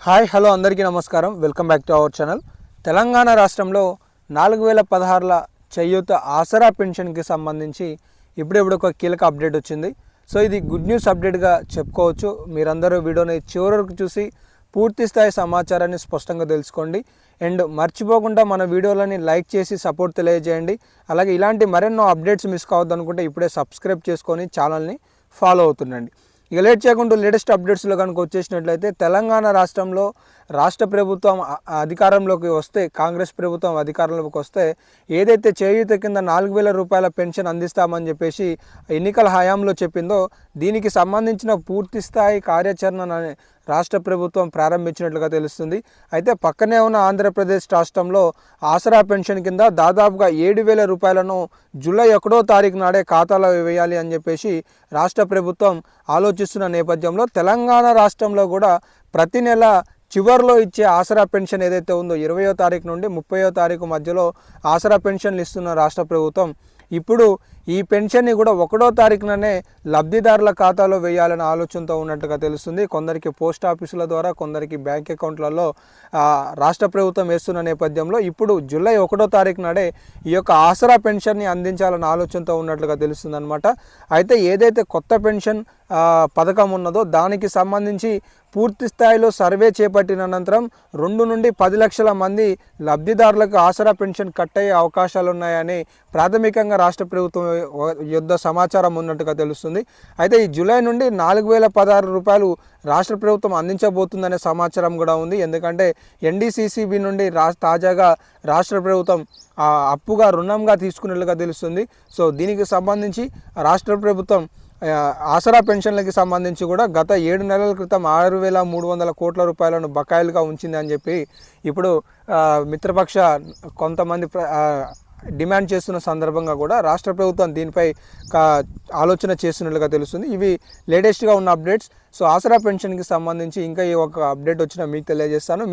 Hi hello అందరికీ నమస్కారం. Welcome back to our channel. Telangana రాష్ట్రంలో 4016ల చేయూత ఆసరా పెన్షన్కి సంబంధించి ఇప్పుడే ఒక కీలక అప్డేట్ వచ్చింది. సో ఇది గుడ్ న్యూస్ అప్డేట్గా చెప్పుకోవచ్చు. మీరందరూ వీడియోని చివరి వరకు చూసి పూర్తి స్థాయి సమాచారాన్ని స్పష్టంగా తెలుసుకోండి. అండ్ మర్చిపోకుండా మన వీడియోలని లైక్ చేసి సపోర్ట్ తెలియజేయండి. అలాగే ఇలాంటి మరెన్నో అప్డేట్స్ మిస్ కావద్దు అనుకుంటే ఇప్పుడే సబ్స్క్రైబ్ చేసుకొని ఛానల్ని ఫాలో అవుతుండండి. ఇక లేట్ చేయకుండా లేటెస్ట్ అప్డేట్స్లో కనుక వచ్చేసినట్లయితే తెలంగాణ రాష్ట్రంలో రాష్ట్ర ప్రభుత్వం అధికారంలోకి వస్తే, కాంగ్రెస్ ప్రభుత్వం అధికారంలోకి వస్తే ఏదైతే చేయూత కింద 4000 రూపాయల పెన్షన్ అందిస్తామని చెప్పేసి ఎన్నికల హయాంలో చెప్పిందో దీనికి సంబంధించిన పూర్తి స్థాయి కార్యాచరణ రాష్ట్ర ప్రభుత్వం ప్రారంభించినట్లుగా తెలుస్తుంది. అయితే పక్కనే ఉన్న ఆంధ్రప్రదేశ్ రాష్ట్రంలో ఆసరా పెన్షన్ కింద దాదాపుగా 7000 రూపాయలను జూలై 1వ తారీఖు నాడే ఖాతాలో వేయాలి అని చెప్పేసి రాష్ట్ర ప్రభుత్వం ఆలోచిస్తున్న నేపథ్యంలో తెలంగాణ రాష్ట్రంలో కూడా ప్రతి నెల చివరిలో ఇచ్చే ఆసరా పెన్షన్ ఏదైతే ఉందో 20వ తారీఖు నుండి 30వ తారీఖు మధ్యలో ఆసరా పెన్షన్లు ఇస్తున్న రాష్ట్ర ప్రభుత్వం ఇప్పుడు ఈ పెన్షన్ని కూడా 1వ తారీఖుననే లబ్ధిదారుల ఖాతాలో వేయాలనే ఆలోచనతో ఉన్నట్టుగా తెలుస్తుంది. కొందరికి పోస్ట్ ఆఫీసుల ద్వారా, కొందరికి బ్యాంక్ అకౌంట్లలో రాష్ట్ర ప్రభుత్వం వేస్తున్న నేపథ్యంలో ఇప్పుడు జూలై 1వ తారీఖు నాడే ఈ యొక్క ఆసరా పెన్షన్ని అందించాలన్న ఆలోచనతో ఉన్నట్లుగా తెలుస్తుంది అనమాట. అయితే ఏదైతే కొత్త పెన్షన్ పథకం ఉన్నదో దానికి సంబంధించి పూర్తి స్థాయిలో సర్వే చేపట్టిన అనంతరం 2 నుండి 10 లక్షల మంది లబ్ధిదారులకు ఆసరా పెన్షన్ కట్ అయ్యే అవకాశాలు ఉన్నాయని ప్రాథమికంగా రాష్ట్ర ప్రభుత్వం యుద్ధ సమాచారం ఉన్నట్టుగా తెలుస్తుంది. అయితే ఈ జూలై నుండి 4016 రూపాయలు రాష్ట్ర ప్రభుత్వం అందించబోతుందనే సమాచారం కూడా ఉంది. ఎందుకంటే ఎన్డీసీసీబీ నుండి తాజాగా రాష్ట్ర ప్రభుత్వం అప్పుగా రుణంగా తీసుకున్నట్లుగా తెలుస్తుంది. సో దీనికి సంబంధించి రాష్ట్ర ప్రభుత్వం ఆసరా పెన్షన్లకి సంబంధించి కూడా గత 7 నెలల క్రితం 6300 కోట్ల రూపాయలను బకాయిలుగా ఉంచింది అని చెప్పి ఇప్పుడు మిత్రపక్ష కొంతమంది డిమాండ్ చేస్తున్న సందర్భంగా కూడా రాష్ట్ర ప్రభుత్వం దీనిపై ఆలోచన చేస్తున్నట్లుగా తెలుస్తుంది. ఇవి లేటెస్ట్గా ఉన్న అప్డేట్స్. సో ఆసరా పెన్షన్కి సంబంధించి ఇంకా ఒక అప్డేట్ వచ్చినా మీకు తెలియజేస్తాను.